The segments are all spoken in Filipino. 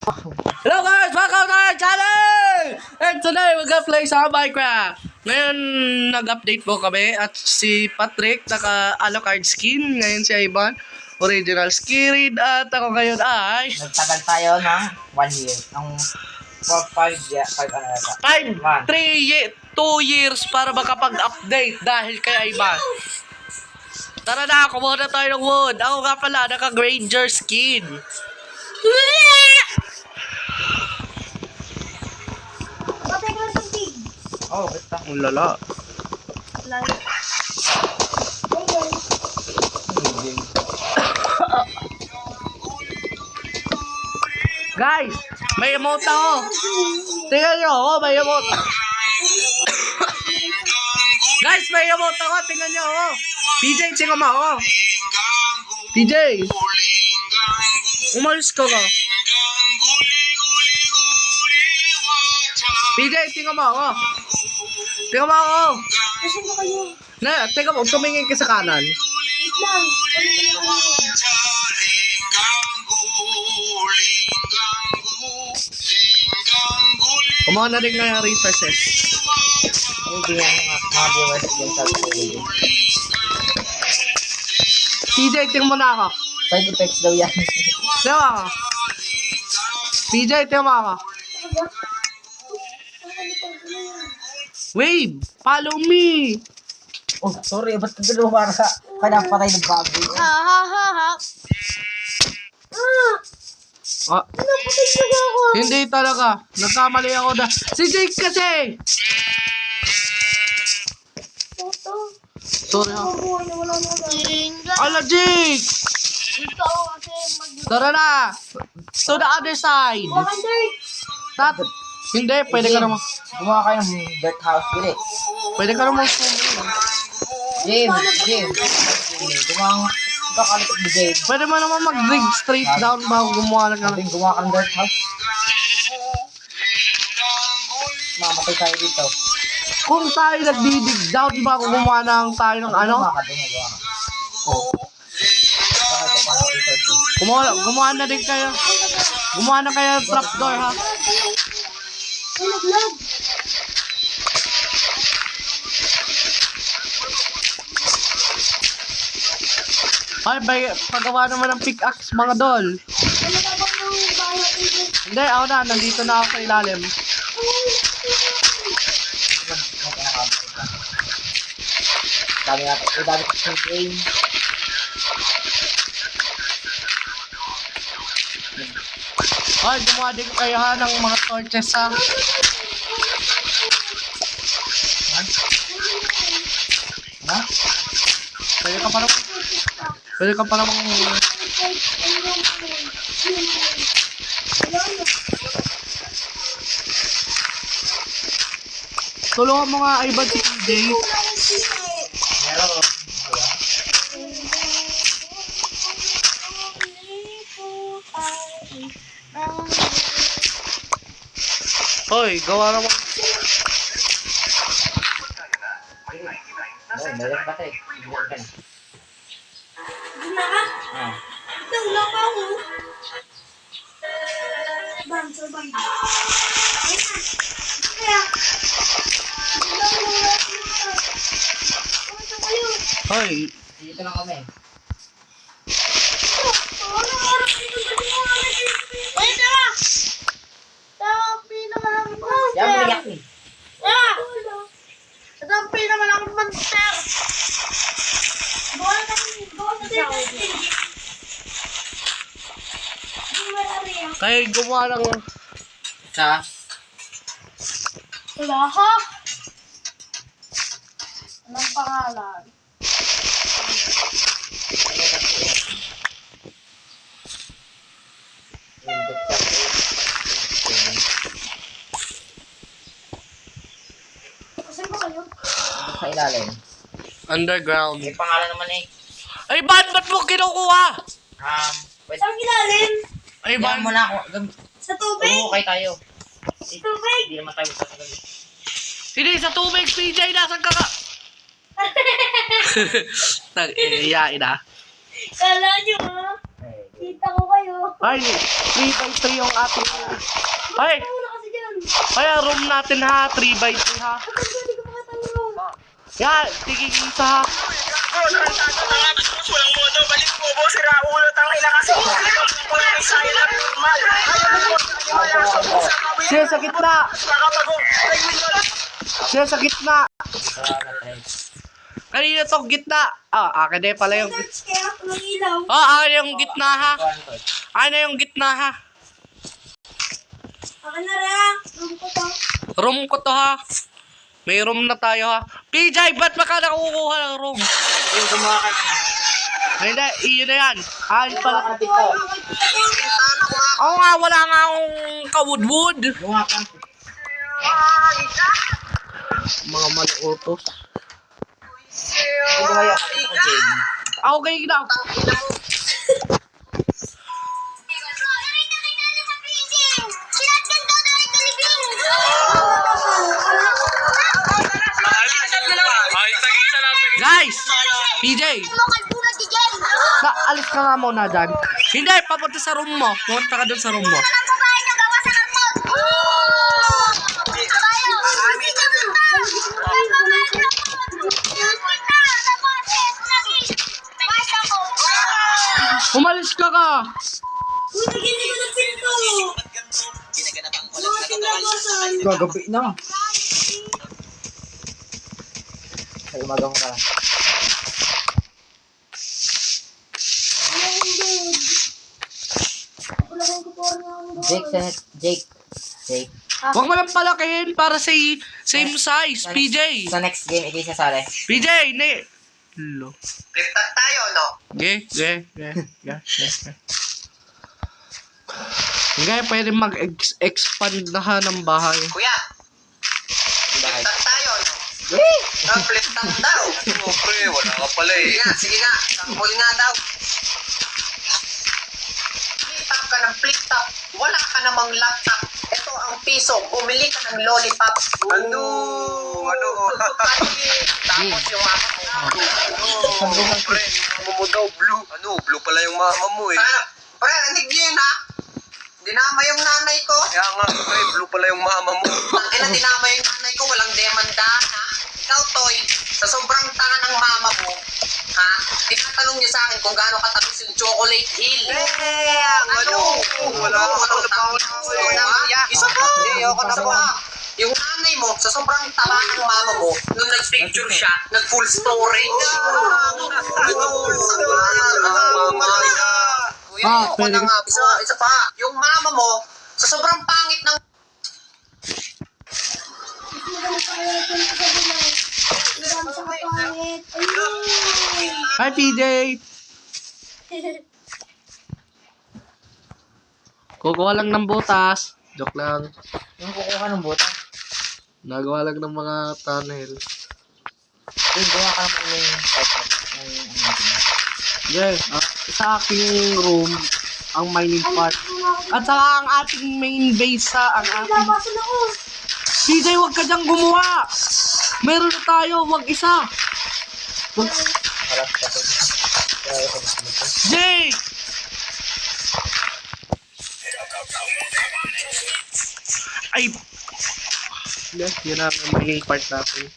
Hello guys! Welcome to our channel! And today we're gonna play sa Minecraft. Ngayon, nag-update po kami at si Patrick, naka-Alucard skin. Ngayon si Ivan, original skin. At ako ngayon ay... Nagtagal tayo ng 1 year. Ang 5 year, 5 ano na ito? 2 years para makapag-update dahil kay Ivan. Tara na, kumuha na tayo ng wood. Ako nga pala, naka-Granger skin. Patay ko lang ng pig. Oh, basta. Ang lala. Lalo. Guys, may emote ako. Tingnan nyo ako, may emote. Guys, may emote ako. Tingnan nyo ako. PJ, tingnan mo ako. PJ. Umalis ka ka. PJ, tingnan mo ako. Tingnan mo ako. Kasi ba kayo? Tingnan mo, tumingin ka sa kanan. Wait lang. Kumuha na rin nga resources. Hindi nga mga viewers din sa video. PJ, tingnan mo na ako. Side effects daw yan. Tingnan mo ako. PJ, tingnan mo ako. Wave, follow me. Oh, sorry. Ba't ka lumara ka? Kaya patay ng baboy. Ha. Ah, Napatay na ba ako? hindi talaga. Nagkamali ako na. Si Jake kasi. Toto. Sorry ha. Buhay na wala na. Ala, Jake. Dito ako kasi Tara na. To the other side. Tat. Hindi, pwede ka naman. Gumawa kayo ng dirt house ulit. Pwede ka naman. James. Gumawa kakalipot ni James. Pwede mo naman mag-dig straight down bago gumawa lang Sabi gumawa ka ng dirt house. Mamatay tayo dito. Kung tayo nag-dig down bago gumawa ng tayo ng ano, Gumawa ka. Oh. Bakit ka pa resources? gumawa na din kayo. Gumawa na kayo ng trapdoor ha. Ay, naglag. Ay, paggawa naman ng pickaxe mga dol. Ano ka bang yung bahay natin? Hindi, ako na. Nandito na ako sa ilalim. Dami ko sa game. Ay, gumawa din kayo ha ng mga torches ha. Ha? Pwede ka pa naman. Tulungan mo nga Ivan si PJ. Meron. Hoy, gawa naman. Oh, meron ba tayo? Meron ka na. Gina ka? Ah. Ito, wala pa ako. Bang, sabay. Ay na. Kaya. Hoy, Dito lang kami. Ay, tara! Tara, pinamalaking monster! Yan mo yak ni. Tara! Ito ang pinamalaking monster! Buwan na dito. kayo gumawa ng... Sa Wala ka? Anong pangalan? Saan ba kayo? sa ilalim. Underground. May pangalan naman eh. Ay, ba't mo kinukuha? Wait. Saan ilalim? Ay, Yan mo na ako. Sa tubig? Umukay tayo. Sa tubig? Hindi naman tayo magtatagal. Hindi, sa tubig, PJ, nasan ka ka? Nag-iyain na. Kala nyo ha? Eh, Kita ko kayo. Ay, 3x3 yung ating... Ay, Wala kasi dyan. ay, room natin ha, 3x3 ha. Ba't hindi ko makatanong? Yan, tigil isa ha. Walang modo, balik po po, sira ulo, tangina kasi. Walang isaya na normal. Siya sa gitna. Siya sa gitna. Kanina to, gitna. Ah, akin na yun pala yung... Search kaya ako ng ilaw. Akin na yung gitna ha. Akin na yung gitna ha. Akin na rin. Room ko to. Room ko to ha. May room na tayo ha. PJ, ba't ba ka nakukuha ng room? Yung gumawa ka na. Ay, hindi, iyon na yan. Akin pala. Kapit ko. Oo nga, wala nga akong kawudwood. Gumawa ka. Mga maluotos. Gumaya ka dito ka, Jane. Ako ganyan na. Guys! PJ! Alis ka nga muna dyan. Hindi, papunta sa room mo. Pumunta ka dun sa room mo. Umalis ka ka! Uy, naginig ko ng pinto. Mga tinabasan. Gagabi na. Sa umaga mo ka lang. Jake. Huwag mo lang palakihin para sa same size, PJ. Sa next game, ikay sasali. PJ, hindi. Lo. Flip-top tayo, no? Okay. Hindi, pwede mag-expand na ha ng bahay. Kuya, flip-top tayo, no? Flip-top daw. Oh, pre, wala ka pala eh. Sige nga, sample nga daw. Flip-top ka ng flip-top. Wala ka namang laptop. Ito ang piso. Bumili ka ng lollipop. Ano? Tapos yung mama mo. Ano? Pre, yung mama mo daw, blue. Ano? Blue pala yung mama mo eh. Ano? Pre, nandig yun ha? Dinama yung nanay ko. Kaya nga, pre, blue pala yung mama mo. Ang ina, dinama yung nanay ko. Walang demanda ha? Ikaw, Toy, sa sobrang tanga ng mama mo, ha? Tinatanong niya sa akin kung gaano katamis yung chocolate hill. Ano? Wala ka pala pa ako Isa pa. Ayoko na po. Yung nanay mo, sa sobrang taba ng mama mo, nung nag-picture siya, nag-full storage. Kuya, ayoko pwede na ka- nga. Isa pa. Yung mama mo, sa sobrang pangit ng Madami sa kapangit. Ayun. Hi, PJ. Kukuha lang ng butas. Joke lang. Yung kukuha ng buta. Nagawa lang ng mga tunnel. Yung gumawa ka naman yung setup. Yung ano natin. Yeah, sa aking room, ang mining part. At saka ang ating main base sa ang ating... Labasan ako. PJ, wag ka dyan gumawa! Meron na tayo, wag isa! Wag... Alas ka to. Kaya ako dito. Jay! Ay! Yeah, yun ang main part natin.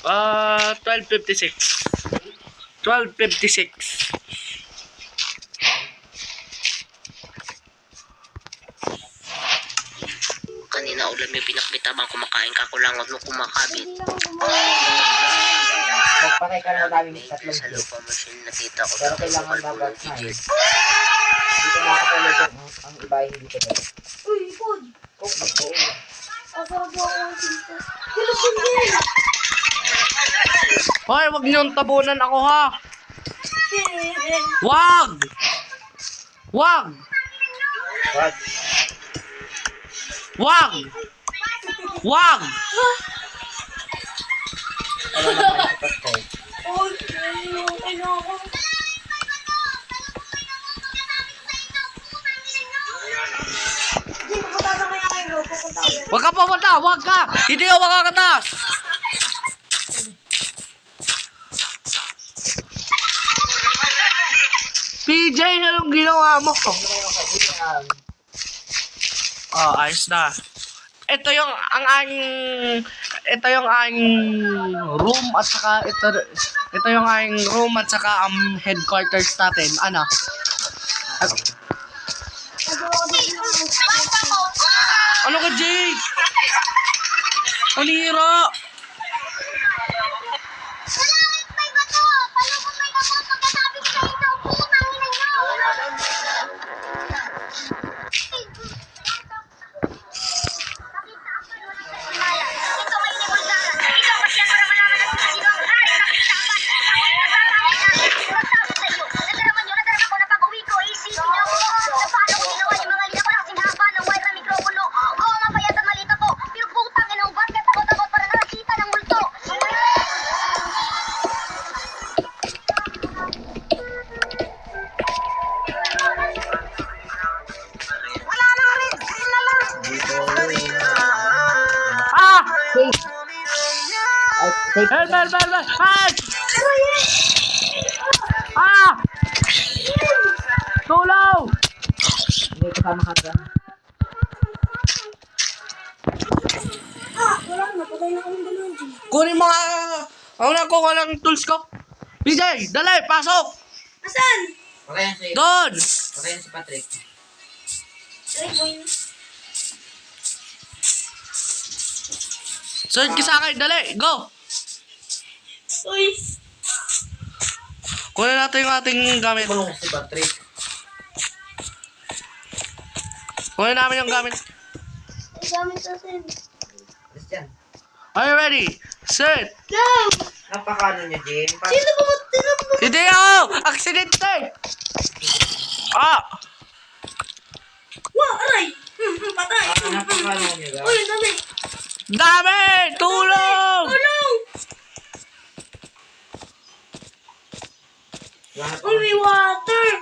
12:56. 12:56. Kanina ulam yung pinakbitabang kumakain ka kulangot mo kumakabit. Magpatay ka na madaming tatlong Sa view. lupa machine nakita ko Pero kailangan dapat na eh. Hindi ko nakakatulog ang iba ay hindi ko dito. Uy, ipod. Oo. Asarap mo ako ng pinto. Kilupin din. Hoy, wag niyong tabunan ako ha! Wag! Wag! What? Wag! Wag! Ano naman sa patay? Uy, okay na ako. Hindi, pupunta na kaya kayo. Pupunta kayo. Wag ka pumunta! Wag ka! Hindi ka makakatas! PJ, anong ginawa mo? Ano kayo kaibigan? Oh, ayos na. Ito yung room at saka ito yung aking room at saka headquarters natin. Ano? Ano ka, Jake? Ang hira. May bato! Palubog may bato! Pagkatabi sa ito! Putang ina nyo! Ito may nimulgaran. Ikaw pasyan para malaman natin kung sino ang hari ng kisapan. Ako yung natatangin natin. Magsabi sa iyo. Nadaraman ko na pag-uwi ko. Isipin niyo ako. Na paano ko ginawa yung mga lina ko ng singhaba ng wire na mikropono. Oo, mapayat at malita po. Pero putang ina ang bakit takot-takot para nakakita ng multo. Wala na rin. Green na lang. Ah! Take Help! Help! Ah! Tulong! May kasama ka dyan. Wala na. Patay na kami dalawa. Kunin mo nga. Ako na kuha ng tools ko. PJ, dali, pasok! Asan? Patayan si... Doon! Patayan si Patrick. Ay, boy. Search ka sa akin, dali, go! Uy. Kunin natin yung ating gamit. Kulong si Patrick. Kunin namin yung gamit. Ay, gamit natin. Alis dyan. Are you ready? Set! Go! Napakano niya, Jim. Sino ba mo? Hindi ako! Aksidente! Ah! Wow, aray! Patay! Napakano niya, ga? Uy, ang dami! Dami! Tulong! Tulong! Lahat Uy, may water!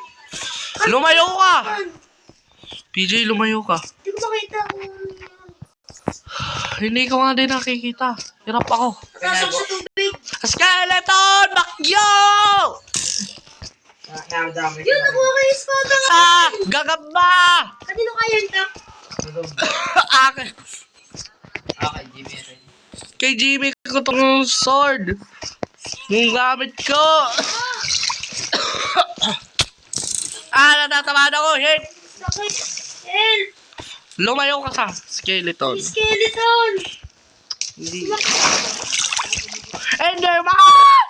Lumayo ka! PJ, lumayo ka. Hindi ko makita kung... Hindi ko nga din nakikita. Hirap ako. Nasok sa tubig. Skeleton! Bakyo! Nakadami. Yun, nakuha kayo espada nga. Ah! Gagamba! Kanino kaya ito? Akin. Okay, Jimmy rin. Kay Jimmy ko itong sword. Yung gamit ko. Natatamaan ako. Hit! Sakit. Help! Lumayo ka sa skeleton. May skeleton! Hindi. Enderman!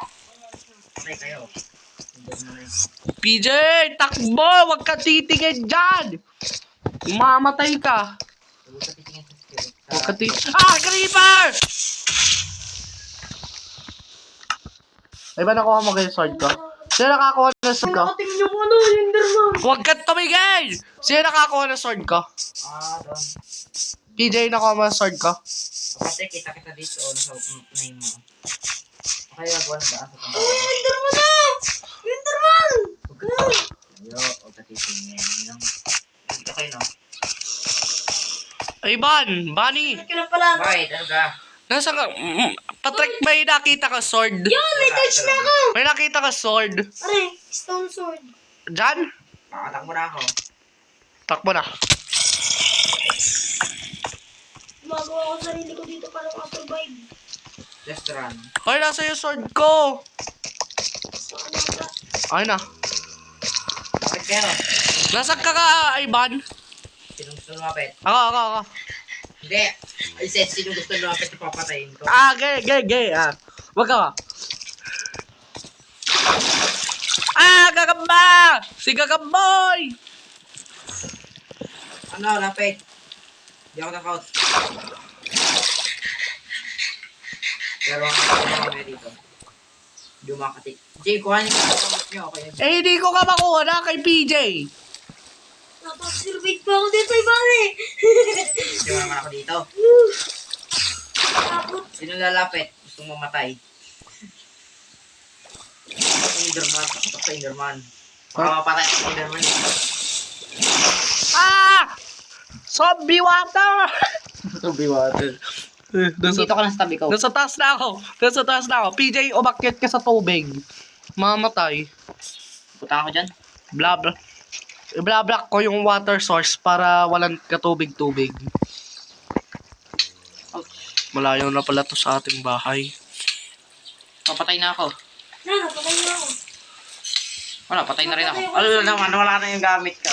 Patay kayo. PJ, takbo! Huwag ka titingin dyan! Mamatay ka. Huwag ka titingin sa spirit. Huwag ka titingin. Ah! Creeper! Ay ba nakuha mo kayo sword ko? Sino nakakuha ng sword ko? Nakatingin yung ano, Enderman. Huwag ka tumigil! Sino nakakuha ng sword ko? Doon. PJ, nakuha mo ng sword ko? Kasi kita dito o nasa unahin mo. Okay, gagawa na daan sa Uy, pangalaman. Enderman na! Enderman! Huwag ka titingin. Okay, no? Ay, Bunny! Bakit ka na pala? Bakit? Ano ka? Nasa ka? Patrick, may nakita ka sword? Yun, may touch na ako! May nakita ka sword? Aray, stone sword. Diyan? Makatakbo na ako. Takbo na. Gumagawa ko sarili ko dito para makasurvive. Just run. Ay, nasa yung sword ko! Saan nasa? Ay na. Bakit kayo? Nasaan ka ka, Ivan? Sinong gusto lumapit? Ako. Hindi. I said, sino gusto lumapit na papatayin ko? Ah, gay. Ah, wag ka. Ah, gagamba! Si gagamboy! Ano, lapit? Hindi ako nakaut. Pero ang kami dito. Dumakati. Jay, kuha niyo yung kamot niyo. Okay. Eh, hindi ko ka makuha na kay PJ. Napag-survive pa ako dito, Ibane! Sino naman ako dito? Takot. Sino lalapit? Gustong mamatay? Enderman. Takot sa Enderman. Baka mapatay ako sa Enderman. Ah! Zombie water! Zombie water. Dito ka lang sa tabi ko. Nasa taas na ako. PJ, umakyat ka sa tubig. Mamatay. Punta ako dyan. I-block ko yung water source para walang katubig-tubig. Malayo na pala to sa ating bahay. Papatay na ako. Napatay na ako. Wala, patay na rin ako. Ano naman, wala na yung gamit ka.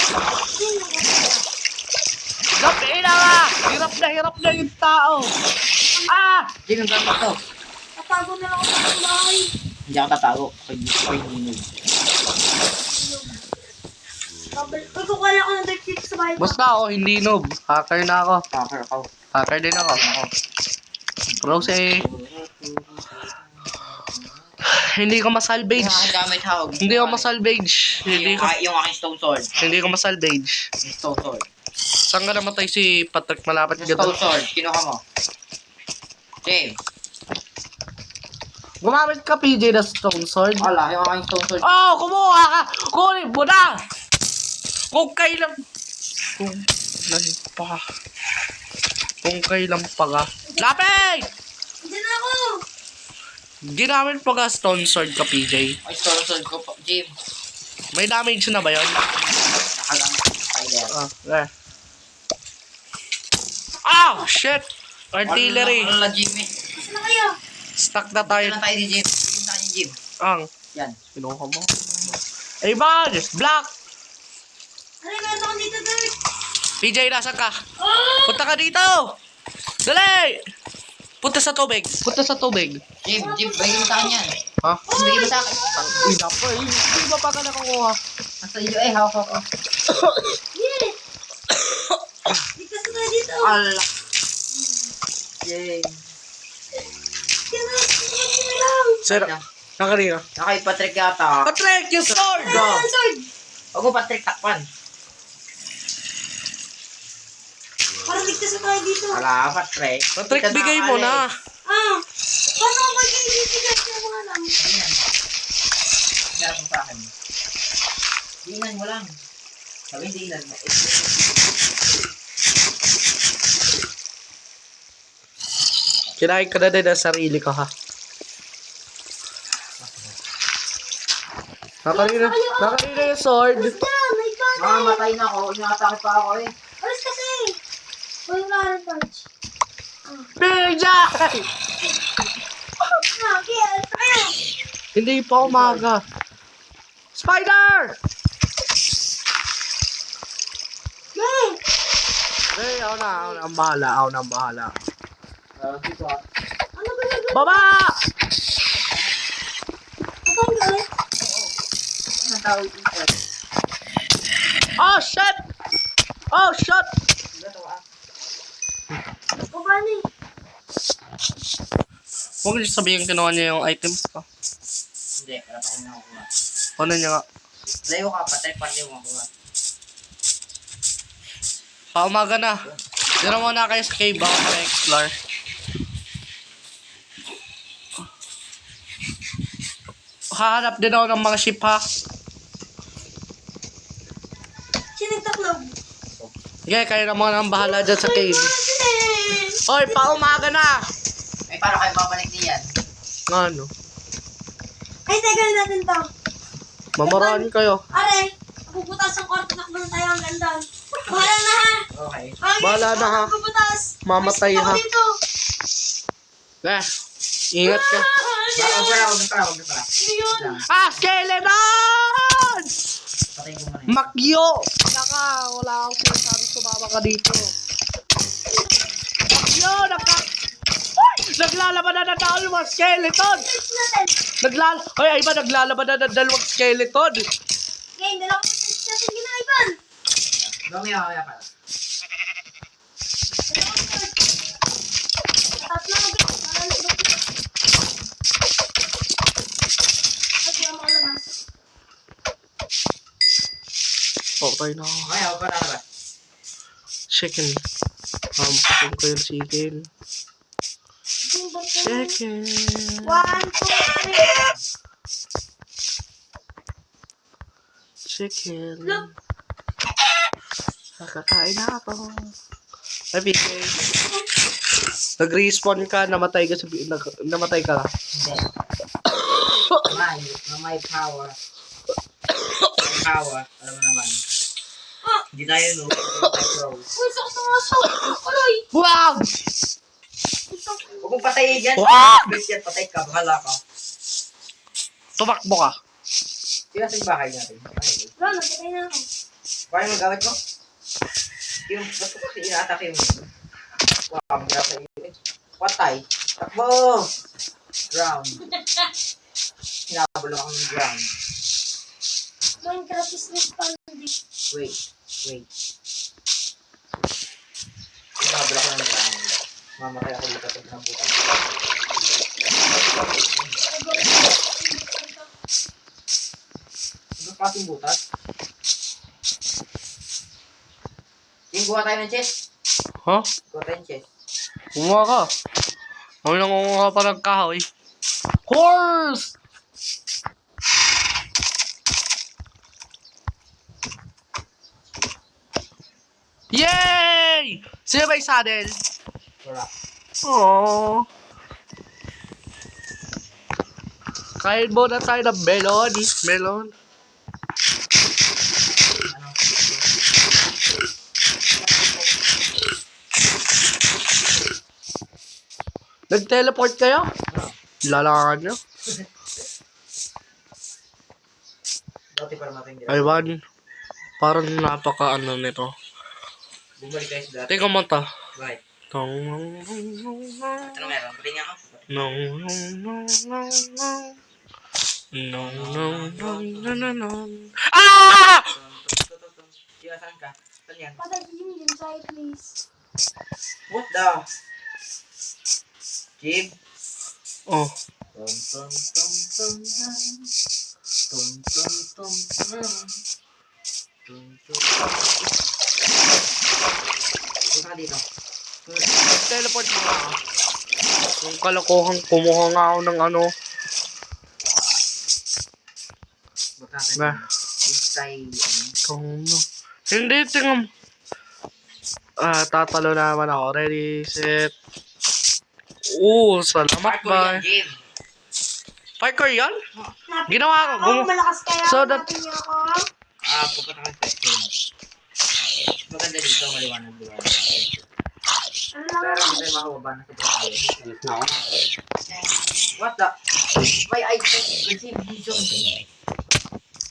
Gabi na nga! Hirap na yung tao! Ah! Jim, yung gamit to. Tatago na lang ako sa bahay. Hindi ako tatago. Pag hinog. Pagkukuha ako ng dirt chips sa bahay ko. Basta ako, hindi noob. Hacker na ako. Hacker ako. Hacker din ako. Rose. Hindi ko masalvage. Yung aking gamit hawag. Hindi ko masalvage. Yung aking stone sword. Hindi ko masalvage. Yung stone sword. Saan ka namatay si Patrick malapit Yung stone dito? sword. Kinuha mo. Jim. Gumamit ka PJ na stone sword. Wala, yung aking stone sword. Oh, kumuha ka! Kunin mo na! Kung kailan... Kung kailan pa ka. Lapit! Diyan na ako. Ginamit pa ka stone sword ka, PJ. Ay, stone sword ko po. Jim. May damage na ba yun? Nakagamit ko spider. There. Ah! Shit! Artillery. Wala na, Jimmy. Saan na kayo? Stuck na tayo. Ito na tayo ni Jim. Ito na ni Jim. Ang. Yan. Kinuha mo. Ivan! Black! Ano yung meron ako dito, dirt? PJ, nasan ka? Oh! Punta ka dito! Dali! Punta sa tubig. Punta sa tubig. Jim, bigyan mo sa akin yan. Ha? Bigyan mo sa akin. Ina pa eh. Hindi ba pa ka nakakuha? Nasa iyo eh, hawak ako. Yeah! Dito sa tayo dito. Allah. Yay. Yan na lang. Sir, nakarina. Nakay Patrick yata. Patrick, yung sword! Go. Ano ang sword? Huwag mo Patrick takpan. Para ligtas na tayo dito. Wala, Patrick. Patrick, Kita bigay mo na. Ah! Paano ako mag-ibigay sa mga lang? Ayan. Meron mo sa akin. Dinan mo lang. Sabi, dinan mo. Kinain ka na din ang sarili ko, ha? Nakarina yung sword. Basta, may gun. Mamamatay na ako. Inatake pa ako eh. Alas kasi. Wala na rin punch. PJ! Ah, okay, alas tayo. Hindi pa umaga. Spider! Yay! Hey, ako na ang bahala. Dito Ano ba nag- Baba! Saan galing? Ang tawag dito. Oh, shit! Oh, shit! Dito ah. O ba ni? Huwag niyo sabihin kinuha niya yung items ko. Hindi, wala pa akong nakukuha. Ano niya nga? Layo ka, Patrick, pati mo makuha. Paumaga na. Dito muna kayo sa cave ako mag-explore. Hahanap din ako ng mga ship, ha? Sino nagtaklog? Sige, kayo na mga nang bahala dyan sa cave. Hoy, paumaga na! Eh, paano kayo babalik niyan? Ano? Ay, teka na natin to. Mamaraan kayo. Are, puputas ang kwarto, takbo na tayo ang ganda. Bahala na ha. Okay. Okay, Bahala na, ha. Puputas. Mamatay, Ay, ha. ako dito. Eh, ingat ka. Huwag na pala. Ano yun? Ah, skeleton! Patay ko muna. Makyo! Naka, wala akong sinasabi sumama ka dito. Makyo, Uy! Naglalaban na ng dalawang skeleton! Search natin. Ay, iba, naglalaban na ng dalawang skeleton! Game, dalawang search natin ginaiban. Mamaya pala. Tatlo na game. Marami ba dito? Ay, di ako makalabas. Okay na ako. Mamaya, huwag pa na. Chicken. Makasing ko yung chicken. Chicken. 1, 2, 3. Chicken. Look. Nakakain na ako. Ay, PK. Nag-respawn ka, namatay ka. Namatay ka. Hindi. May power. hawa, alam mo naman. Hindi tayo no. Pro. Uy, sakit na nga sa. Aray! Wow! Huwag mong patayin dyan. Wag! Please yan, patay ka. Bakala ka. Tumakbo ka. Sino sa yung bahay natin? Wala, nagkatay na ako. Paano yung gamit mo? Yung, ba't ko kasi ina-attack yung... Wow, hindi ako sa iyo. Patay. Takbo! Ground. Hinabalo ako ng ground. Minecraft is responding. Wait. Hinabalo ako ng ground. Mamatay ako dito pag nabutan. Ano pa yung butas? Yung buha tayo ng chest. Ha? Buha tayo ng chest. Kumuha ka. Kami nangunguha pa ng kahoy. Horse! Yay! Sino ba yung saddle? Wala. Aww. Kain muna tayo ng melon. Melon. Ano? Nag-teleport kayo? Lalangan nyo? Dati para mating Aywan. Parang napaka ano nito. Bumalik tayo sa dati. Tingnan mo to. Right. Tong. Ano meron? Pati niya ako. No, no, no, no, no. No, no, no, no, no, no. Ah! Sila saan ka? Saan yan? Patay yung inside, please. What the? Jim? Oh. Tum tum tum tum tum. Tum tum tum tum. Tum tum. Punta ka dito. Teleport mo nga ako. Yung kalokohan, kumuha nga ako ng ano. Baka ka Ba? yung sky, Kung no. Hindi, tingnan mo. Tatalo naman ako. Ready, set. Salamat Parkour yan, ba? Jim. Parkour yan? Ginawa ko. Ako, malakas kaya So so that- natin ako. Pupunta ka sa section. Maganda dito, maliwanag. Ano Pero lang? hindi tayo makababa na sa tayo. What the? May item. Receive vision.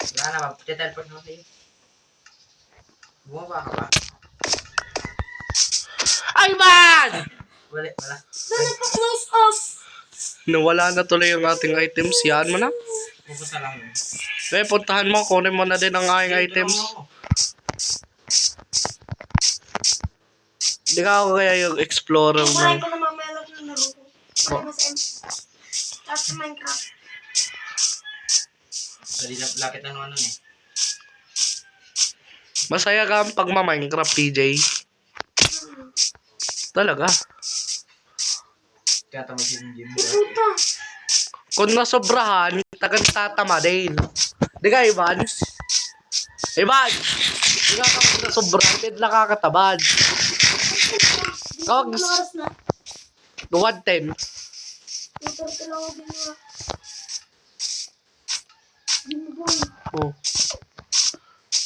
Wala na ba? Teleport na ako sa'yo. Bumaba ka ba? Ay, man! Wala. Nagpa-close off. Nawala na tuloy yung ating items. Yan mo na. Pupunta lang yun. Puntahan mo. Kunin mo na din ang aking items. Hindi ka ako kaya yung explorer Kumain mo. ko na mamaya lang ng laro ko. Kumain mo sa Tapos sa Minecraft. Dali na, lapit na naman nun eh. Masaya ka ang pagma-Minecraft, PJ. Talaga. Kaya tamad yung gym. Puta. Kung nasobrahan, tagang tatama din. Di ka, Ivan? Ivan! Di ka kapag nasobrahan, din nakakatabad. Kawag- Anong oras na? 110. Puta lang ako din na. Ginagawa. Oh.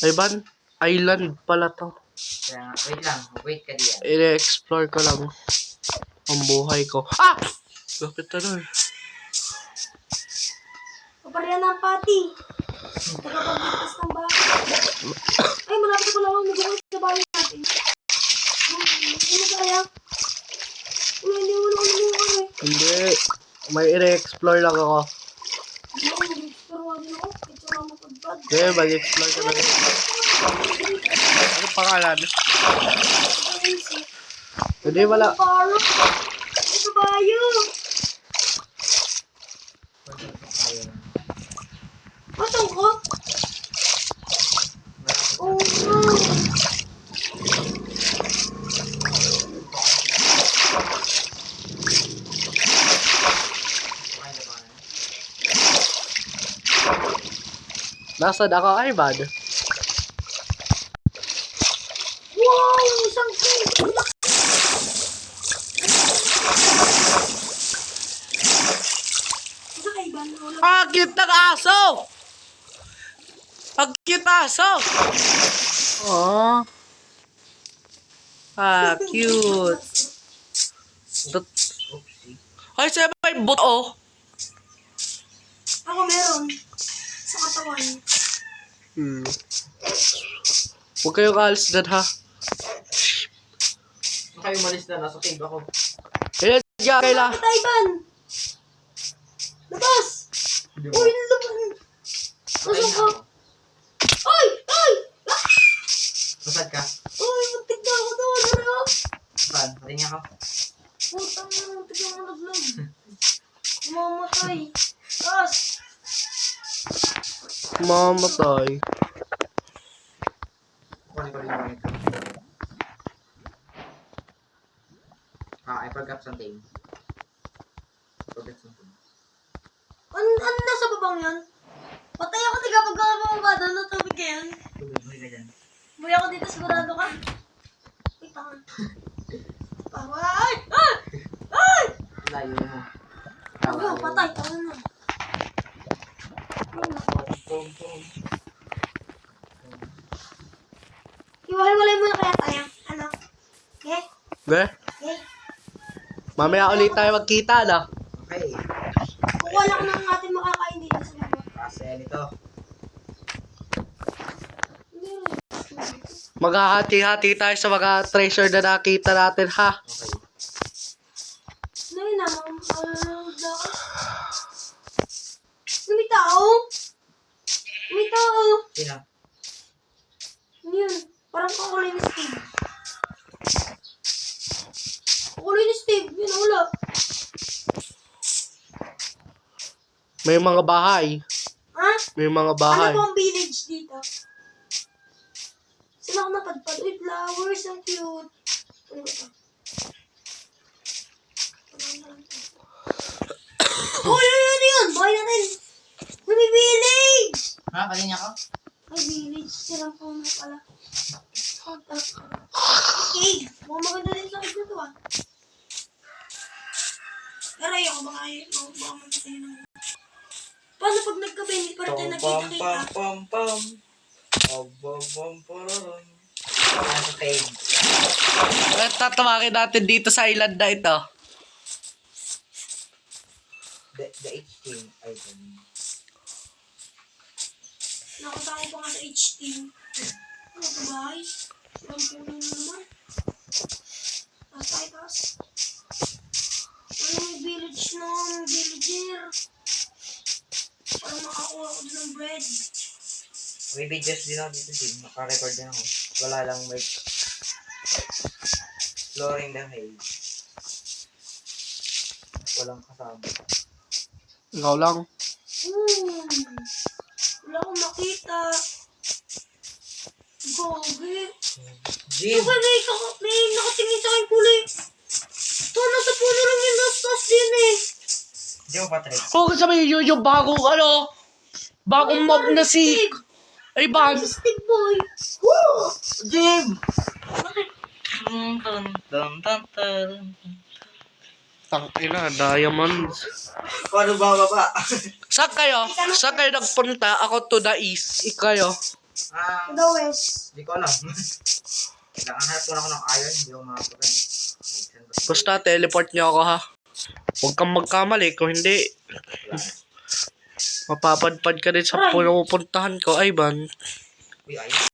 Ivan, island pala to. Kaya nga, wait lang. Wait ka diyan. I-explore ko lang ang buhay ko. Ah! Lapit na nun. Paparehan ng pati. Nakapagligtas ng bahay. Ay, malapit ko lang ako mag-uwi sa bahay natin. Ano kaya? Uy, hindi mo na ako nag-uwi. Hindi. May i-explore lang ako. Hindi ako mag-explore nga din ako. Ito lang mapagpad. Okay, mag-explore ka na rin. Ano pangalan? Hindi, wala. Paro. Ay, kabayo. Patang ko? Oh, no. Nasaan ako, Ivan? Wow, isang king. Isa kay Ban. Ah, cute ng aso! Ang cute aso! Oh. Ah, cute. Oopsie. Ay, siya may buto. Ako meron. Sa katawan. Huwag kayong alis dyan, ha? Baka kayo umalis na, nasa cave ako. Ayan, dyan, kaila. Taiban! Labas! Uy, labas! Patay na Nasaan ka? ako. Ay! Ay! Ah! Nasaan ka? Uy, magtig na ako doon. Ano? Saan? Patay niya ako. Putang na, tignan mo naglag. Mamatay. Tapos, Mamatay. Kunin ko rin yung ito. I forgot something. Forgot something. ano nasa babang yan? Patay ako tiga pag bumaba doon. Natubig ka yan. Tubig ka dyan. Buhay ako dito, sigurado ka. Wait, tangan. Ay! Ay! Ay! Layo mo. Aba, patay. Tangan na. Iwalay mo na kaya tayo. Ano? Okay? Be? Okay? Mamaya ulit tayo magkita, na? Okay. Kukuha lang ng ating makakain dito sa baba. Kasi nito. Maghahati-hati tayo sa mga treasure na nakita natin, ha? Okay. Ano yun na? May tao? May tao. Sino? Ano yun? Parang kakulay ni Steve. Kakulay ni Steve. Yun, wala. May mga bahay. Ha? May mga Ano bahay. po ang village dito? Sila ako napadpad. Uy, flowers. Ang cute. Ano ba ito? Uy, yun! Buhay natin! May village! Ha? Patay niya ako? May village. Silang po na pala. Okay. Mukhang maganda din sa akin na to ah. Pero ayoko baka mamatay na. Paano pag nagkabe, hindi pa rin tayo nagkikita? pam. Pam. Nasa cave. At tatawagin natin dito sa island na ito. The H-Team item. Nakatawa pa nga sa H-Team. Ano ito bahay? Ang puno na naman. Taas tayo, taas. Ano may village na? May villager. Parang makakuha ko din ng bread. May videos din ako dito din. Naka-record din ako. Wala lang may exploring the cave. Walang kasama. Ikaw lang. Wala akong makita. Gogi. Jim! Gogi, may nakatingin sa akin kulay. Ito, nasa puno lang yung tas din eh. Di mo Patrick? Kung sabihin nyo yung bagong bagong mob na si... Ay, Parang bag. si Stick Boy. Jim! Bakit? Tangina, diamonds. Paano bababa? Saan kayo? Saan kayo nagpunta? Ako to the east. Ikayo. The West. Hindi ko alam. Kailangan hanap ko na ako ng iron. Hindi ako makapagan. Basta teleport niyo ako, ha? Huwag kang magkamali. Kung hindi, mapapadpad ka din sa pupuntahan ko, ay ban. Uy, iron.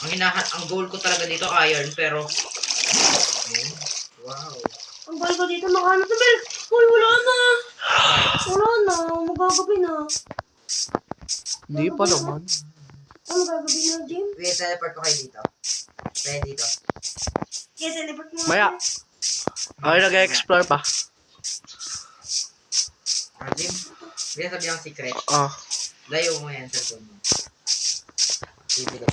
Ang goal ko talaga dito iron, pero... Wow. Ang bal ko dito, makano to, Bel? Uy, wala na. Wala na. Magagabi na. Hindi pa naman. Ano magagabi na, Jim? Wait, teleport ko kayo dito. Kaya dito. Kaya teleport mo. Maya. Ay, nag-explore pa. Jim, hindi sabi ang secret. Ah. Layo mo yan sa phone mo. Bibili.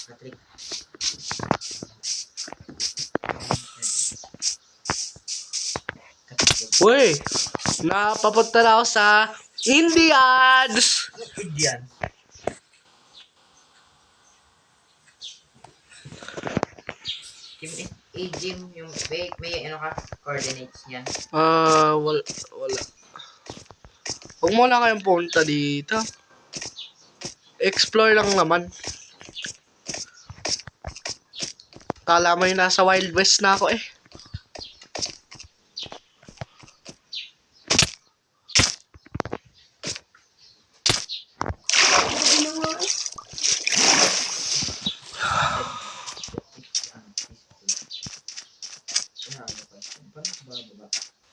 Patrick. Uy! Napapunta na ako sa Indians. Indian. Yung gym, yung may ano ka, coordinates niyan. Wala. Huwag mo na kayong punta dito. Explore lang naman. Kala mo yung nasa Wild West na ako eh.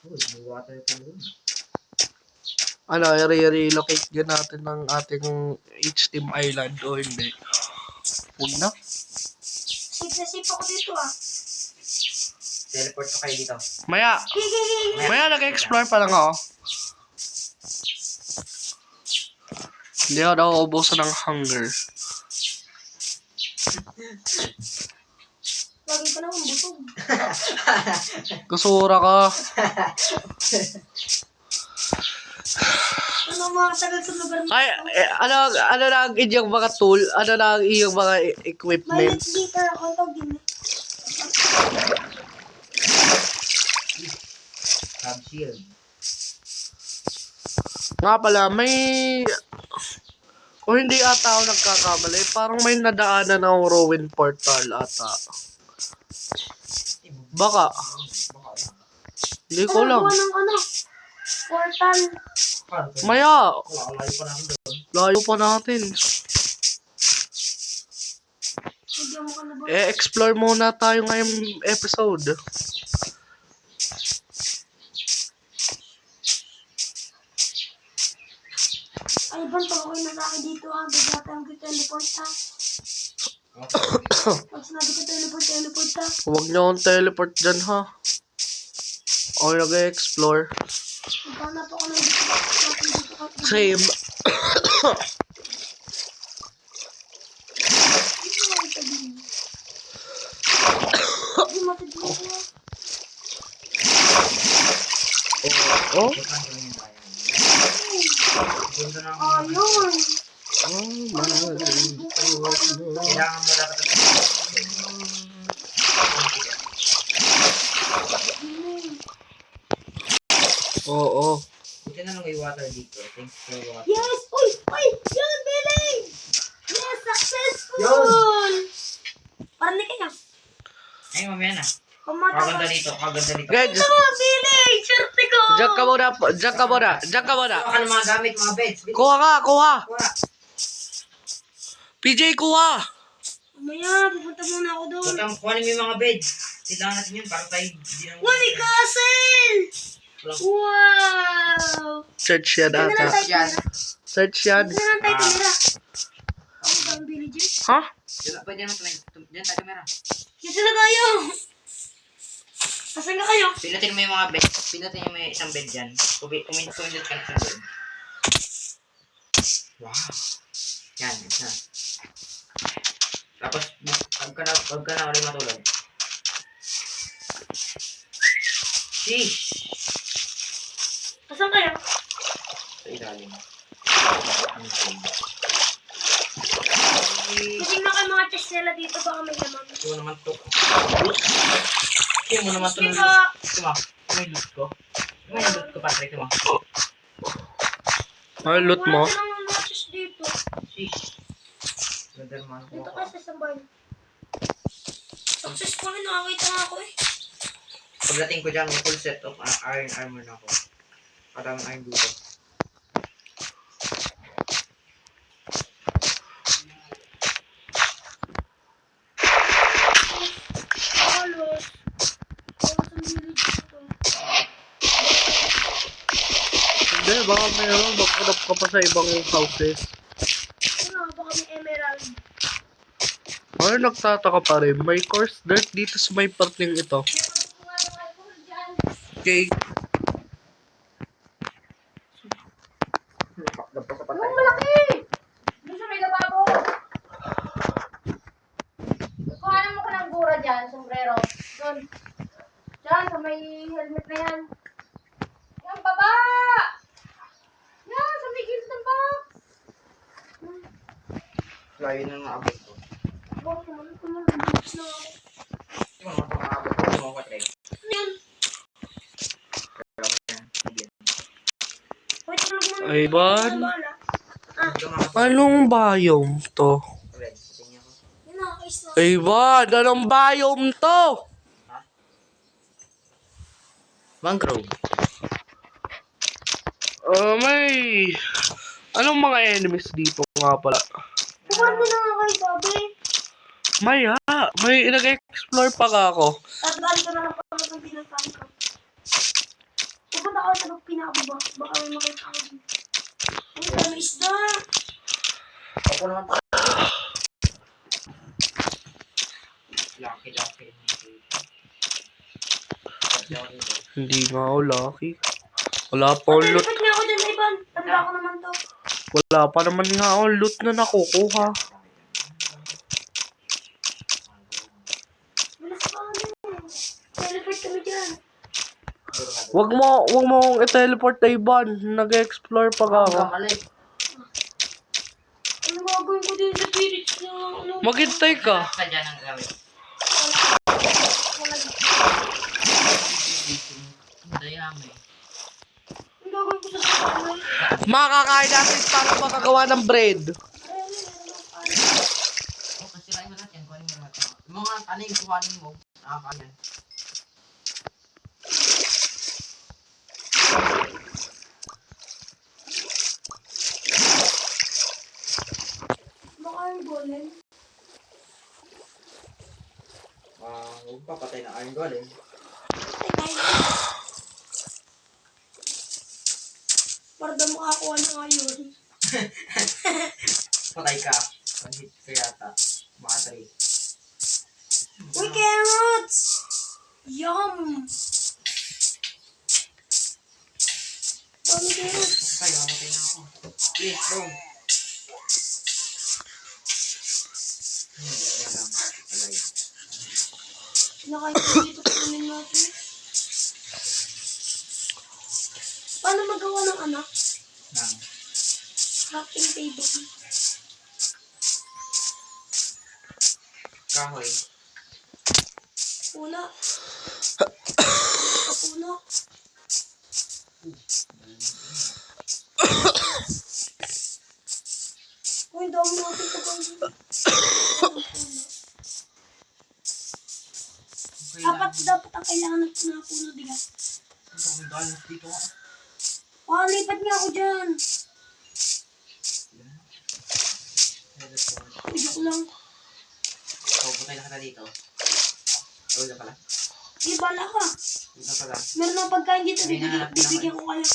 May water pa doon. Ano, i-relocate din natin ng ating H-Team Island o hindi. Huwag na. Sip na sip ako dito ah. Teleport ko kayo dito. Maya, nag-explore pa lang ako. Hindi ako nauubusan ng hunger. Lagi pa naman busog. Kusura ka. Ano mga tagal sa lugar mo? Ay, ano na ang inyong mga tool? Ano na ang iyong mga May equipment? let's later ako tawag din. Crab shield. Nga pala, kung hindi ata ako nagkakamali, parang may nadaanan ng ruin portal ata. Baka. Hindi ko lang. Ano, portal. Maya, Layo pa namin doon. layo pa natin. Hindi mo ka na ba? Explore muna tayo ngayong episode. Ay, Ivan, pag ako'y nalaki dito ha, bigla tayong teleport ha. Pag sinabi ko teleport ha. Huwag niyo akong teleport dyan ha. Ako nag-explore. Maghanap ako ng dito ka. Same. Hindi matindi ko ha. Oh? Ganda na ako. Ayun. Kailangan mo dapat Oo. buti na lang may water dito. Thanks for water. Yes! Uy! Uy! Yun! Biling! Yes! Successful! Yun! Parang di kaya. Ay, mamaya na. Kumata Kaganda ka. dito. Kaganda dito. Guys, Ito mo! Biling! Swerte ko! diyan ka muna. Diyan ka muna. Diyan ka muna. Kuha ka ng mga gamit, mga beds. Kuha ka, kuha. Kuha. PJ, kuha. Mamaya, pupunta muna ako doon. Kuhanin mo yung mga beds. Kailangan natin yun para tayo di na Wali castle! Wow! Search yan Ito na lang ata. tayo Yan. tumira. Search yan. Ito na lang tayo tumira. Ako ba ang villager? Ha? Pwede naman tumay. Diyan tayo tumira. Dito na tayo! Asan ka kayo? Pinutin mo yung mga bed. Pinutin mo yung isang bed dyan. Kumindot ka na isang bed. Wow. Yan, isa. Tapos, wag ka na ulit matulog. Sheesh! Asan kayo? Sa ilalim. Kasi na kayo mga chest nila dito, baka may laman. Ito mo naman to. Ito mo naman to. Sige po. Ito mo. Ito mo yung loot ko. Ito mo yung loot ko, Patrick. Ito mo. Ano loot mo? Wala ka naman mga chest dito. Sheesh. Ganda naman ko. Dito ka sa isang bahay. Successful na nakakita nga ako eh. Pagdating ko dyan, may full set of iron armor na ako. Parang iron dito. Halos. Halos ang village dito. Hindi, baka mayroon. Maghanap ka pa sa ibang houses. Ano, baka may emerald. Ay, nagtataka pa rin. May coarse dirt dito sa may parting ito. Okay. Yung malaki! Doon sa may lababo. Kuhanan mo ka ng gura dyan, sombrero. Doon. Dyan, sa may helmet na yan. Yan, baba! Layo na naabot ko. Bakit naman? Ito naman, nag-books na ako. Hindi mo naman pang-aabot ko. Hindi mo ko try. Ano yan? Pero ako yan. Hindi. Wait, tulog mo na. Ivan? Bahala. Ito mga Anong biome to? Red. Tingnan ko. Yun na, ayos na. Ivan, anong biome to? Mangrove. May... Anong mga enemies dito nga pala? Pumarami na nga kayo, sabi. May nag-explore pa ka ako. Tatgaan ko na lang pala ng pinagkaan ko. Pupunta ako sa pinakababa. Baka may makita ako dito. Uy, dami isda. Ako naman pa. Lucky. Hindi nga ako lucky. Wala pa akong loot. Lipat niya ako dyan, Ivan. Tanda ko naman to. Wala pa naman nga akong loot na nakukuha. Bilas pa kami. Teleport kami dyan. Wag mo akong i-teleport na Ivan. Nag-explore pa ka ako. Kamali. Ano gagawin ko din sa spirits niya? Ano? Maghintay ka. Ka dyan ang gamit. Wala. Dayami. Ano gagawin ko sa spirits? Makakain natin para makagawa ng bread. O, kasirain mo natin. Kuhanin mo natin. Mga aning kuhanin mo. Nakakayan. Baka yung golem. Huwag pa patay na Iron Golem. Para daw makakuha ng iron. Patay ka. Panhit ka yata. Mga 3. Uy, carrots! Yum! Dami carrots. Ay, mamatay na ako. Please, bro. Yan lang. Alive. Nakain ko dito sa amin natin. Paano magawa ng anak? Nang. Crafting table. Kahoy. Una. Una. Uy, dami natin pagkain. Apat dapat ang kailangan natin na puno, diga. Ang ganas dito. Lipat niya ako dyan. Uy, joke lang. So, patay na kita dito. Uy, na pala. Di bala ka. Uy, na pala. Meron ng pagkain dito, Ay, nahanap ko bibigyan ko kayo.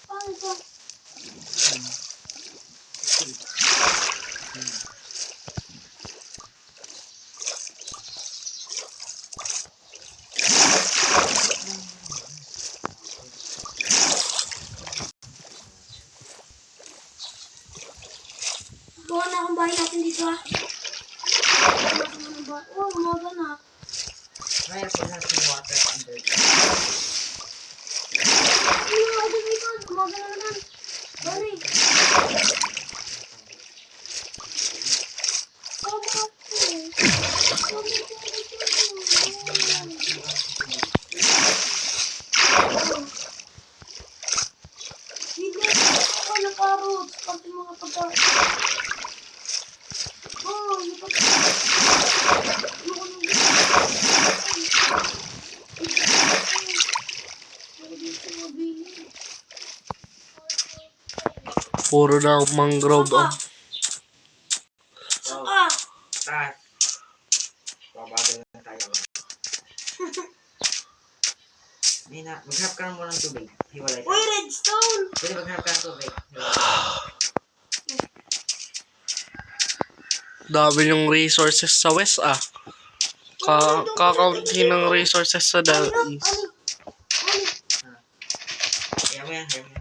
Paano to? Gawa na akong bahay natin dito ah. Oh, umaga na. Ngayon, pag natin water under. Ay, umaga na ito. Umaga na naman. Bali. Bigyan ako ng carrots. Pati mga pagkain. Oh, lipat. Ayoko nang bigyan. Puro na mangrove. Oh. Saka. Taas. Babagal na tayo. Nina, maghanap ka muna ng tubig. Hiwalay Uy, tayo. redstone! Pwede maghanap ka ng tubig. Hiwalay. Dami yung resources sa west ah. Kakaunti ng resources sa east. Kaya mo yan, kaya mo yan.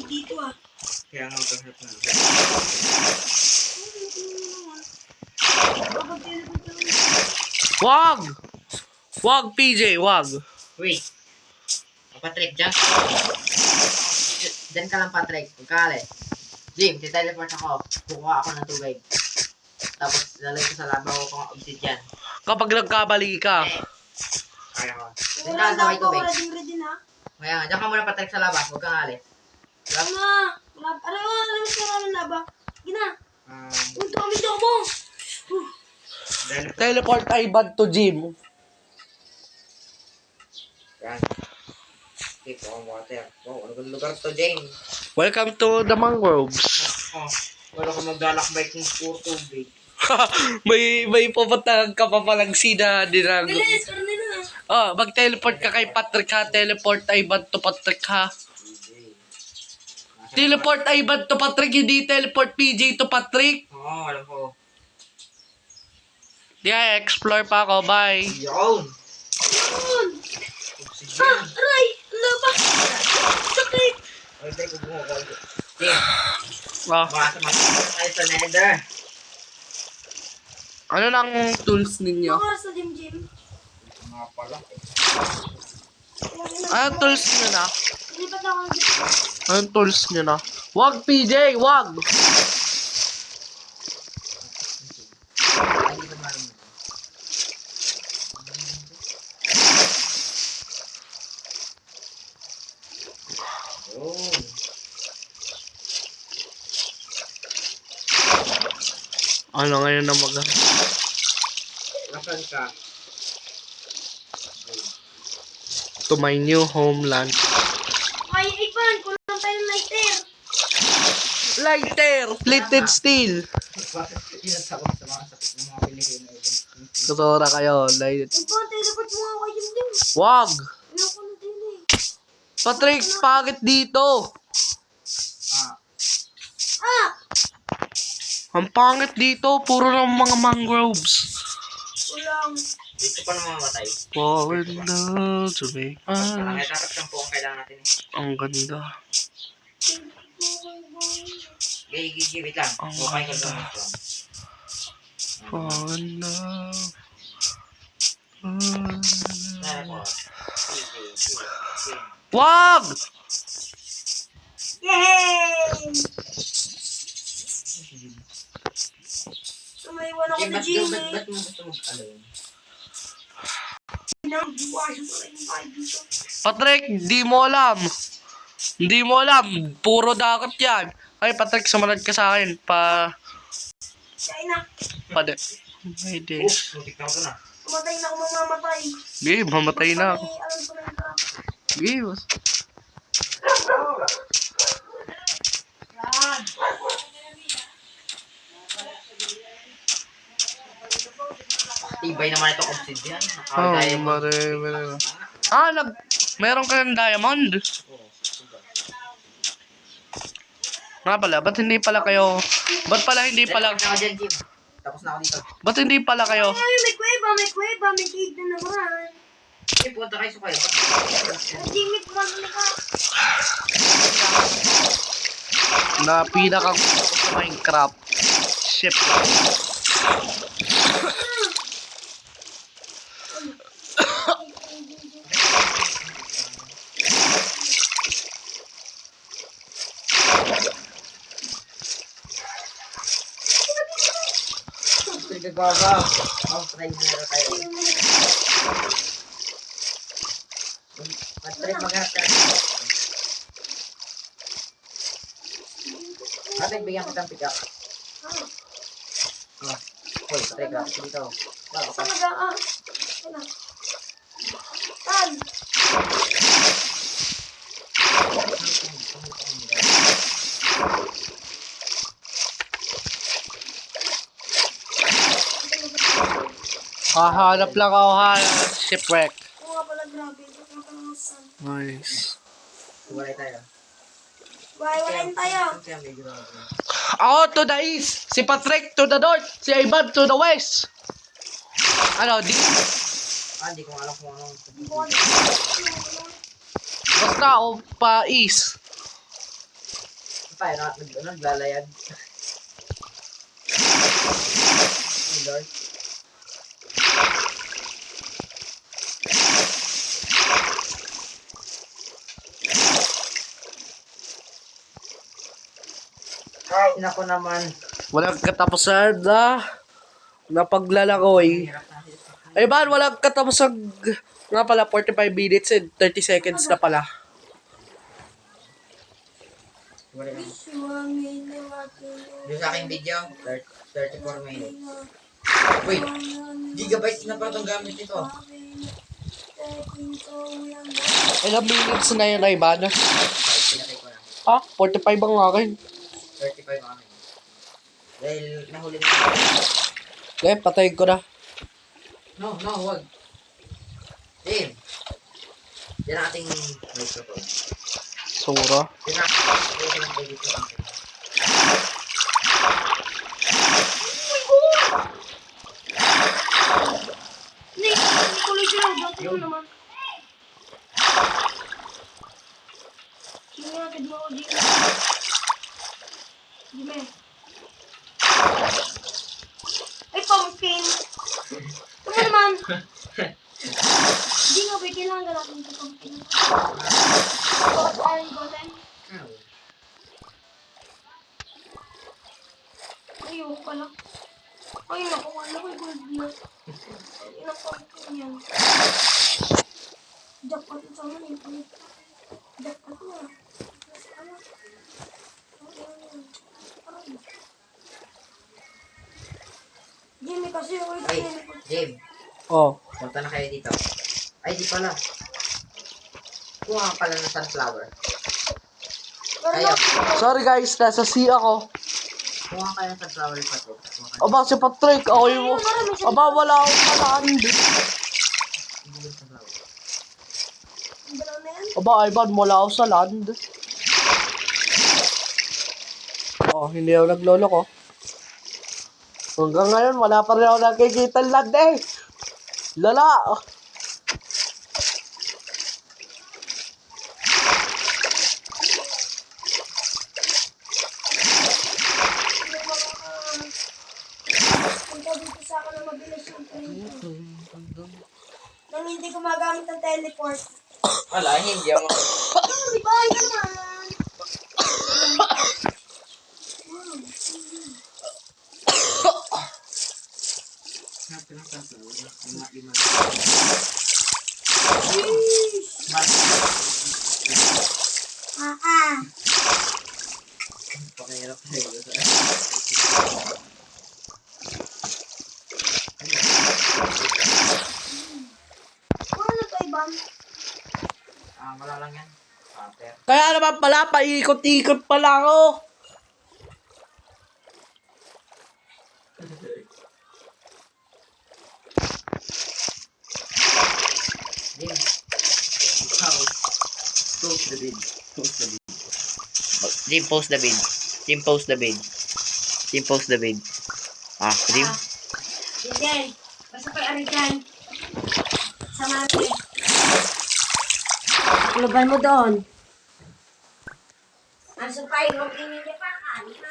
dito ah. Kaya nga magkakasap na. Kapag teleport ka lang. Wag! Wag, PJ, wag. Wait. Patrick, dyan. Dyan ka lang, Patrick. Pagkali. Jim, titeleport ako. Kukuha ako ng tubig. Tapos, lalagay ko sa labaw ko kung obsidian. Kapag nagkabali ka. Kaya ko. Dyan Wala ka sa may daw po, tubig. ready na. Kaya nga, dyan ka muna, Patrick, sa labas. Huwag kang alis. Tama. Alam mo sa namin laba. Gina. Um, Punto kami daw mo. Teleport ay bad to gym. Yan. Keep on water. Wow, ano bang lugar to, James? Welcome to the mangroves. Oh, wala ka maglalakbay kung puro tubig. may pupuntahan ka pa palang sina dinag. Bilis, karne na. Oh, mag-teleport ka kay Patrick ha. Teleport ay bad to Patrick ha. Teleport ay bad to Patrick, hindi teleport PJ to Patrick. Oo, alam ko. Yeah, explore pa ako. Bye. Yun! Yun. Obsidian! Aray, laba. Sakit. Ay, tayo ko bumuha ko. Jim, Oh, makasama tayo sa nether. ano nang tools ninyo? Mga oras na gym. Mga pala. Ano tools nyo na? Lipat ako ng gym. Anong tools nyo na? Wag PJ, wag! Ay, hindi ko marinig. Yun. Ano ngayon na Nasaan ka? to my new homeland. Ay, Ivan, kulang tayo ng lighter. Lighter! Plated steel! Inasakot sa mga sakit ng mga Pilipino. Tutora kayo, light. Ivan, teleport mo ako kay Jim. Wag! Ayoko na din eh. Patrick, pangit dito! Ah! Ang pangit dito, puro ng mga mangroves. Kulang. Dito pa naman mamatay. Falling down to make Kailangan us. dapat 10 ang kailangan natin eh. Ang ganda. Wait lang. Okay ka doon. Falling down. Wag! Yay! Sumaywan ako na Jim eh. Ba't mo gusto mag-alone? Pinang-buwasan ko rin yung kain dito. Patrick, di mo alam. Hindi mo alam. Puro dagat yan. Ay, Patrick, sumunod ka sa akin. Kain na. May days. Mutik na ako na. Mamatay na ako mamamatay. Sige, mamatay na ako. Alam ko na yung trap. Sige, Yan. Tibay naman itong obsidian. Oh, Naka-diamond. Meron ka ng diamond. Nga pala, ba't hindi pala kayo... Ba't pala hindi pala... Tapos na ako dyan, Jim. Tapos na ako dito. Ba't hindi pala kayo... Ay, may kuweba, may cave na naman. Jim, punta kayo sa kayo. Jimmy, pumalala ka. na pinaka sa Minecraft? Ship. Nagagawa. Ang try na tayo. Patrick, maghanap ka. Patrick, bigyan kita ng pick up. Hoy, Patrick, dito. Saan nag-a? Ano? Saan? Hahanap lang ako ha. Shipwreck. Oo nga pala, grabe. Ba't mo pala saan? Nice. Walay tayo. Walayin tayo. Kaya may grabe. Ako to the east. Si Patrick to the north. Si Ivan to the west. Ano, di? Hindi ko alam kung anong. Hindi ko alam. Basta ako pa east. Paano naglalayag? Oh Lord. Ay, nako naman. Walang katapusan na paglalakoy. Hirap na ito. Ay ba, walang katapusan nga pala 45 minutes and 30 seconds na pala. Wala lang. Suwangin na natin. Doon sa aking video, 34 minutes. Wait, gigabytes na pa itong gamit nito. Ilang minutes na yun, Ivan? 5, pinatay ko na. Ah, 45 ang akin. 35 ang akin. Dahil nahuli na. Okay, patayin ko na. No, wag. Dave. Yan ang ating microphone. Sura. Yan ang edit ko ang Hindi, kulit lang. Dati mo naman. Sige nga, tignan ko dito. Dime. Ay, pumpkin. Ano naman? Hindi nga ba, kailangan ka natin ito pumpkin. Gold and golden. Ayoko pala. Ay, naku, wala ko gold na. Ilang pumpkin yan. Jackpot ito sa amin. Jackpot na. Jimmy kasi ako ito. Ay, Dave. Oh. Punta na kayo dito. Ay, di pala. Kuha ka pala ng sunflower. Kaya, Sorry guys, nasa C ako. kuha kayo ng sunflower pato. Aba, si Patrick, ako yung... Aba, wala akong palaan. Hindi yung sunflower. Ang dalaw na yan. Aba, Ivan, wala ako sa land. Oh, hindi ako naglolo ko. Hanggang ngayon, wala pa rin ako nakikita ng land eh. Lala! Punta dito sa akin na mabilis yung trito. Nang hindi ko magamit ng teleport. Wala, hindi ako. Di ba? Ay, naman. Hanap ng sunflower. Lima. Pakahirap na yun. Ano to, Ivan? Wala lang yan. Paper. Kaya naman pala, paikot-ikot pala ako. Jim. Post the vid. Jim, post the vid. Jim, post the vid. Jim, post the vid. Ah, Jim. Hindi. Basta pa ari dyan. Sa mati. Luban mo doon. Ang supay, huwag inili pa. Kanina.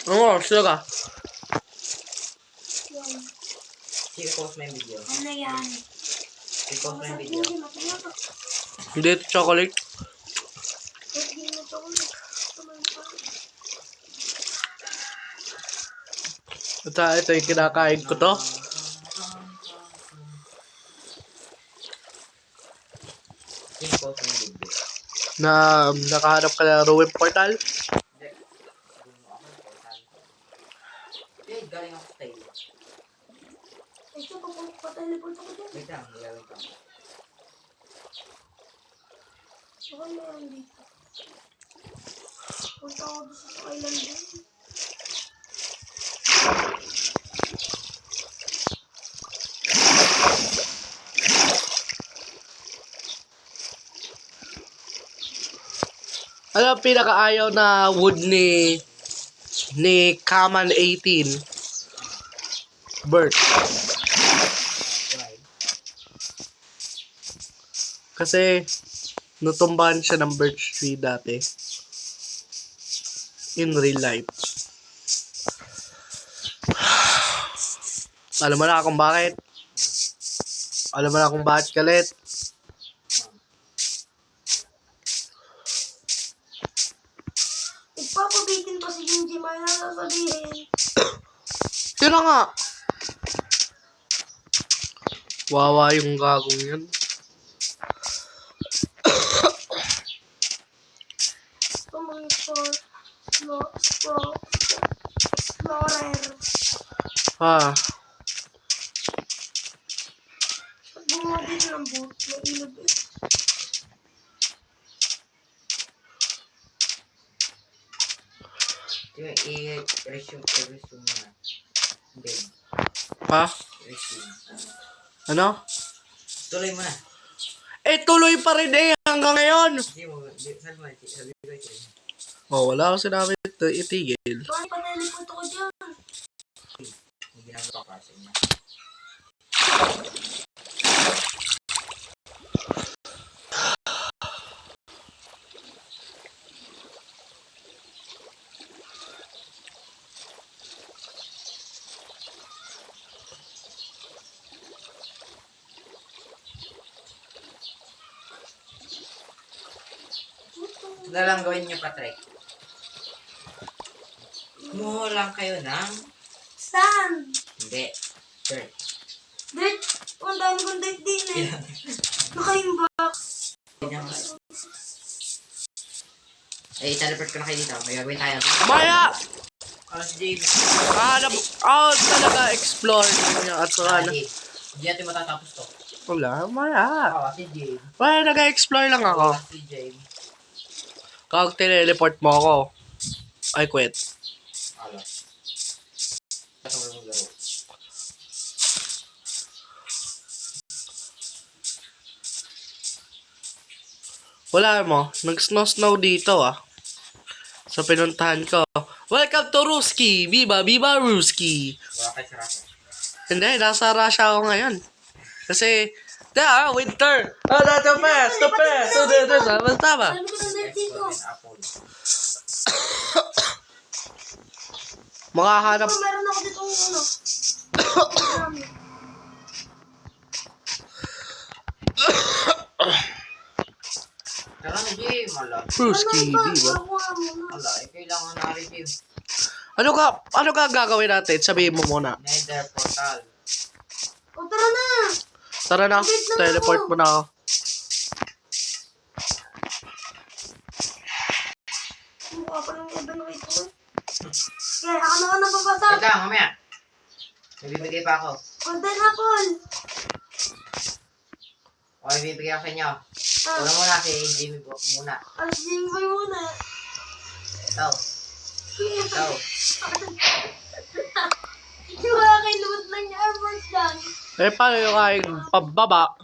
Oo, sila. Sige, post mo yung video. Ano yan? Sige, post mo yung video. Hindi matulog. Hindi ito chocolate. Hindi matulog. Ito yung kinakain ko to. Yung post ng video. Na nakahanap ka ng ruin portal? Hindi. Gumawa ako ng portal. Eh, galing ako sa tayo. Ay, siya, pa-teleport ako dyan. Wait lang, nilawin ko. Baka meron dito. Punta ako dito sa island din. Ano ang pinakaayaw na wood ni Kaman 18? Birch. Why? Kasi nutumbahan siya ng birch tree dati. In real life. Alam mo na kung bakit? Alam mo na kung bakit galit? Ippapabitin pa si Jinji, may nasasabihin. Yun na nga. Wawa yung gagong yun. Tumangkot. Explorer. Ah, Pag gumawa dito ng boat, may ilog eh. I-resume mo na. Hindi. ha? Resume. Ano? Tuloy mo na. Eh, tuloy pa rin eh hanggang ngayon. Hindi mo, sabi ko ito. Oh, wala akong sinabi ito, itigil. Bakit pa-teleport ako dyan? Yung ginagawa ko sa inyo. Na lang gawin niyo, Patrick. Kumuha lang kayo ng... Saan? Hindi. Dirt. Dirt. Ang dami kong dirt din eh. Naka-inbox. Ganyan mo. Eh, teleport ko na kayo dito. May gagawin tayo. Maya! Si James. Talaga explore niya at saka na. Hindi natin matatapos to. Wala, Maya. Si James. Maya, nag-explore lang ako. Si James. Kag teleport mo ako. I quit. Alo. Ito mo yung laro. Wala mo, nag-snow dito ah. Sa pinuntahan ko. Welcome to Ruski! Viva, viva Ruski! Wala kayo sarap. Hindi, nasa Russia ako ngayon. Kasi, winter! That's the best! The best! Basta ba? Alam ko ng dirt dito. Apple. Makahanap. Oh, meron ako dito ano. Marami. Tara na, James. Ala. Ruski, Ano ba? viva. Nakuha mo na. Ala, kailangan na rin, James. Ano ka gagawin natin? Sabihin mo muna. Nether portal. O, tara na. Tara na, Wait lang teleport ako. mo na ako. Mukha pa ng ibang wait ko eh. Kaya ako naman napapasok. Wait lang, mamaya. May bibigay pa ako. Golden apple. Okay, bibigay ako sa inyo. Ah, Una muna si Jimmy muna. asin ko muna. Ito. Ito. Yung kakiluot lang niya, Airforce lang. Eh, paano yung aking pababa?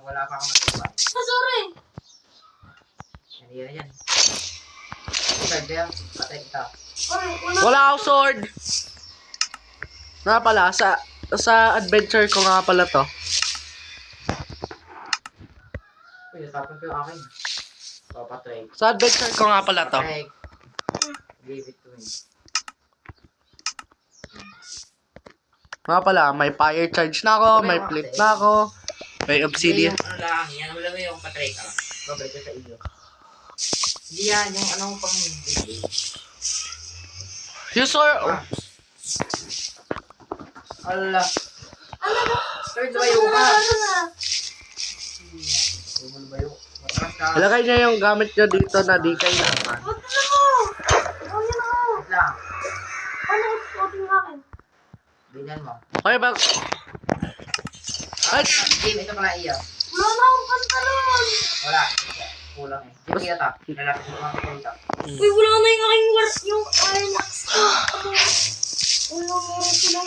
Wala pa akong nagsasabi. Ah, sorry. Hindi na yan. Ito, Del. Patay ito. Wala akong sword! Nga pala, sa adventure ko nga pala to. Uy, natapon ko yung akin. So, Patrick. Sa adventure ko nga pala to. Patrick. Give it to me. Nga pala, may fire charge na ako, may plate na ako, may obsidian. Yung ano lang, yan mo lang yung Patrick. Babalik ko sa iyo. Hindi yan, yung anong pang bibig. Yung sword, Ala. Ano ba? Third bayo ka. Ano na? Yung bayo. Ilagay niya yung gamit niyo dito na di kailangan. Huwag na mo! Oh, yun ako. Wait lang. Ano ko susuotin ng akin? Ganyan mo. Okay ba? Ay! Jim, ito pala iyo. Wala na akong pantalon! Wala. Kulang eh. Jim, iyo ta. Lalapit mo mga kapulita. Uy, wala na yung aking work, yung Iron Max ko. Ano? Wala mo sila